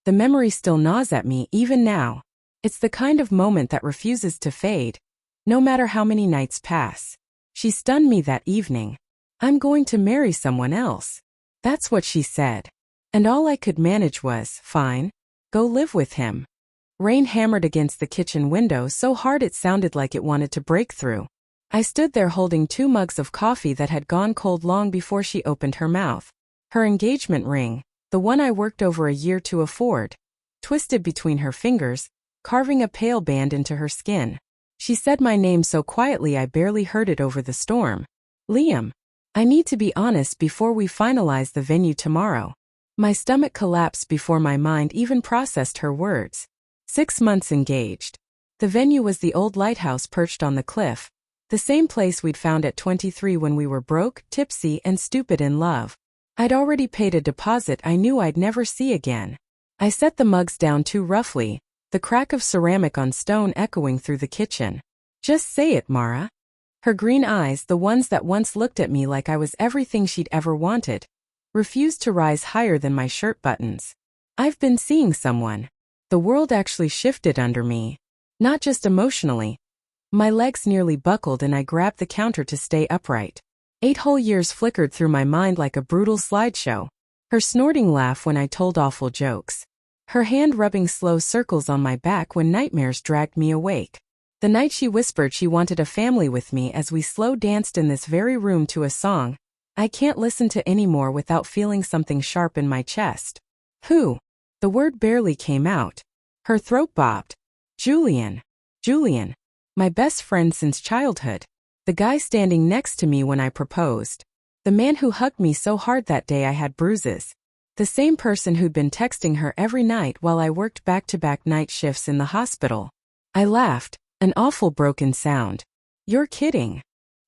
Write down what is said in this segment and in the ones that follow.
The memory still gnaws at me even now. It's the kind of moment that refuses to fade, no matter how many nights pass. She stunned me that evening. "I'm going to marry someone else." That's what she said. And all I could manage was, "Fine. Go live with him." Rain hammered against the kitchen window so hard it sounded like it wanted to break through. I stood there holding 2 mugs of coffee that had gone cold long before she opened her mouth. Her engagement ring, the one I worked over a year to afford, twisted between her fingers, carving a pale band into her skin. She said my name so quietly I barely heard it over the storm. "Liam, I need to be honest before we finalize the venue tomorrow." My stomach collapsed before my mind even processed her words. 6 months engaged. The venue was the old lighthouse perched on the cliff, the same place we'd found at 23 when we were broke, tipsy, and stupid in love. I'd already paid a deposit I knew I'd never see again. I set the mugs down too roughly, the crack of ceramic on stone echoing through the kitchen. "Just say it, Mara." Her green eyes, the ones that once looked at me like I was everything she'd ever wanted, refused to rise higher than my shirt buttons. "I've been seeing someone." The world actually shifted under me. Not just emotionally. My legs nearly buckled and I grabbed the counter to stay upright. 8 whole years flickered through my mind like a brutal slideshow. Her snorting laugh when I told awful jokes. Her hand rubbing slow circles on my back when nightmares dragged me awake. The night she whispered she wanted a family with me as we slow danced in this very room to a song I can't listen to anymore without feeling something sharp in my chest. "Who?" The word barely came out. Her throat bobbed. "Julian. Julian. My best friend since childhood. The guy standing next to me when I proposed. The man who hugged me so hard that day I had bruises. The same person who'd been texting her every night while I worked back-to-back night shifts in the hospital." I laughed, an awful broken sound. "You're kidding."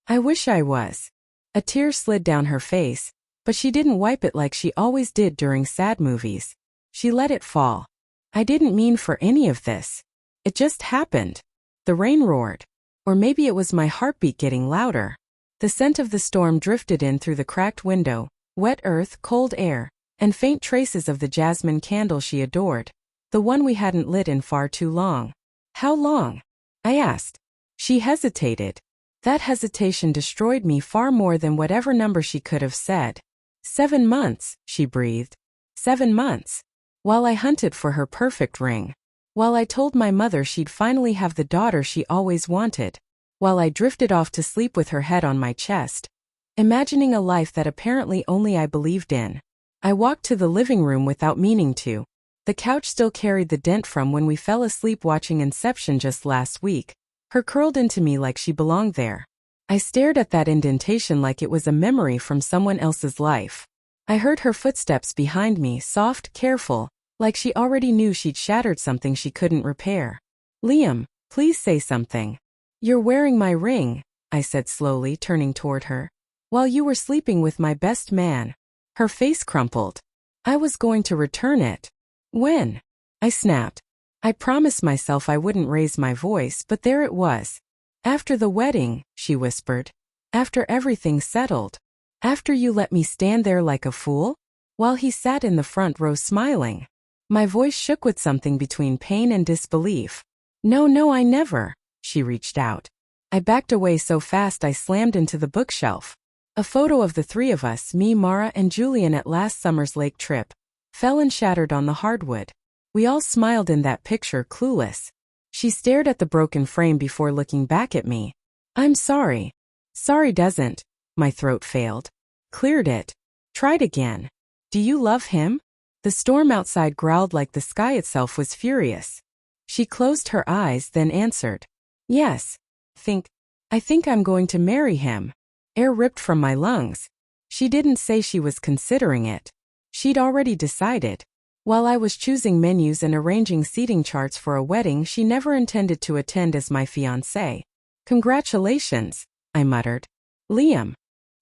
"I wish I was." A tear slid down her face, but she didn't wipe it like she always did during sad movies. She let it fall. "I didn't mean for any of this. It just happened." The rain roared. Or maybe it was my heartbeat getting louder. The scent of the storm drifted in through the cracked window, wet earth, cold air, and faint traces of the jasmine candle she adored, the one we hadn't lit in far too long. "How long?" I asked. She hesitated. That hesitation destroyed me far more than whatever number she could have said. 7 months, she breathed. 7 months. While I hunted for her perfect ring. While I told my mother she'd finally have the daughter she always wanted. While I drifted off to sleep with her head on my chest, imagining a life that apparently only I believed in. I walked to the living room without meaning to. The couch still carried the dent from when we fell asleep watching Inception just last week. Her curled into me like she belonged there. I stared at that indentation like it was a memory from someone else's life. I heard her footsteps behind me, soft, careful, like she already knew she'd shattered something she couldn't repair. "Liam, please say something." "You're wearing my ring," I said slowly, turning toward her. "While you were sleeping with my best man." Her face crumpled. "I was going to return it." "When?" I snapped. I promised myself I wouldn't raise my voice, but there it was. "After the wedding," she whispered. "After everything settled. After you let me stand there like a fool?" While he sat in the front row smiling. My voice shook with something between pain and disbelief. No, I never." She reached out. I backed away so fast I slammed into the bookshelf. A photo of the 3 of us, me, Mara, and Julian at last summer's lake trip, fell and shattered on the hardwood. We all smiled in that picture, clueless. She stared at the broken frame before looking back at me. "I'm sorry." "Sorry doesn't." My throat failed. Cleared it. Tried again. "Do you love him?" The storm outside growled like the sky itself was furious. She closed her eyes, then answered. "Yes. I think I'm going to marry him." Air ripped from my lungs. She didn't say she was considering it. She'd already decided. While I was choosing menus and arranging seating charts for a wedding she never intended to attend as my fiancé. "Congratulations," I muttered. "Liam."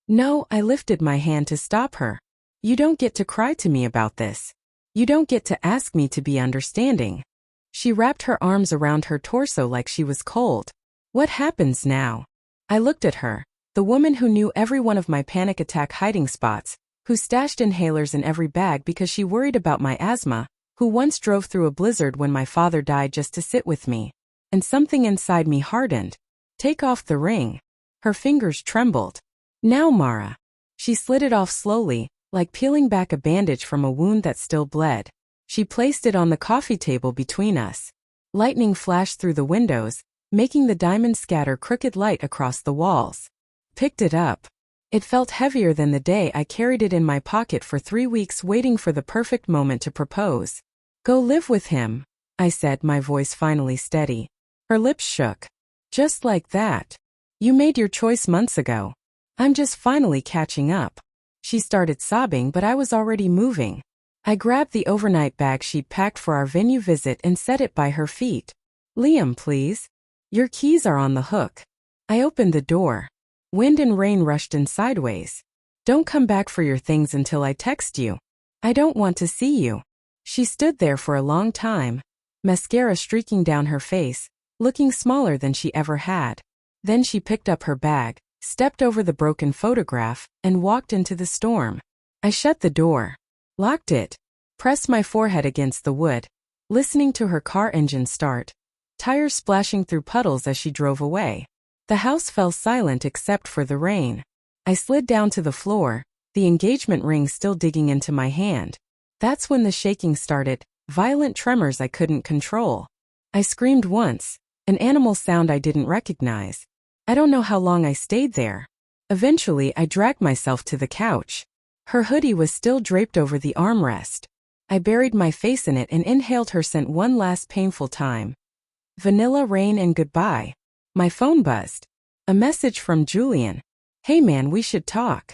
"No," I lifted my hand to stop her. "You don't get to cry to me about this. You don't get to ask me to be understanding." She wrapped her arms around her torso like she was cold. "What happens now?" I looked at her, the woman who knew every one of my panic attack hiding spots, who stashed inhalers in every bag because she worried about my asthma, who once drove through a blizzard when my father died just to sit with me. And something inside me hardened. Take off the ring. Her fingers trembled. Now, Mara. She slid it off slowly, like peeling back a bandage from a wound that still bled. She placed it on the coffee table between us. Lightning flashed through the windows, making the diamond scatter crooked light across the walls. Picked it up. It felt heavier than the day I carried it in my pocket for 3 weeks waiting for the perfect moment to propose. Go live with him, I said, my voice finally steady. Her lips shook. Just like that. You made your choice months ago. I'm just finally catching up. She started sobbing, but I was already moving. I grabbed the overnight bag she'd packed for our venue visit and set it by her feet. Liam, please. Your keys are on the hook. I opened the door. Wind and rain rushed in sideways. Don't come back for your things until I text you. I don't want to see you. She stood there for a long time, mascara streaking down her face, looking smaller than she ever had. Then she picked up her bag, stepped over the broken photograph, and walked into the storm. I shut the door, locked it, pressed my forehead against the wood, listening to her car engine start, tires splashing through puddles as she drove away. The house fell silent except for the rain. I slid down to the floor, the engagement ring still digging into my hand. That's when the shaking started, violent tremors I couldn't control. I screamed once, an animal sound I didn't recognize. I don't know how long I stayed there. Eventually, I dragged myself to the couch. Her hoodie was still draped over the armrest. I buried my face in it and inhaled her scent one last painful time. Vanilla, rain, and goodbye. My phone buzzed. A message from Julian. Hey man, we should talk.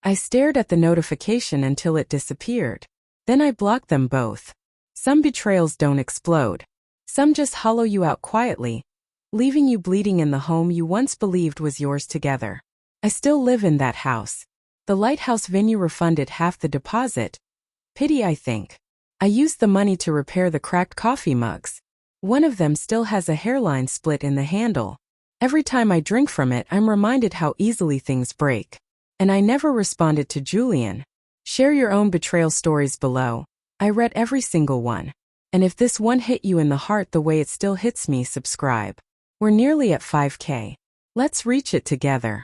I stared at the notification until it disappeared. Then I blocked them both. Some betrayals don't explode. Some just hollow you out quietly, leaving you bleeding in the home you once believed was yours together. I still live in that house. The Lighthouse venue refunded half the deposit. Pity, I think. I used the money to repair the cracked coffee mugs. One of them still has a hairline split in the handle. Every time I drink from it, I'm reminded how easily things break. And I never responded to Julian. Share your own betrayal stories below. I read every single one. And if this one hit you in the heart the way it still hits me, subscribe. We're nearly at 5K. Let's reach it together.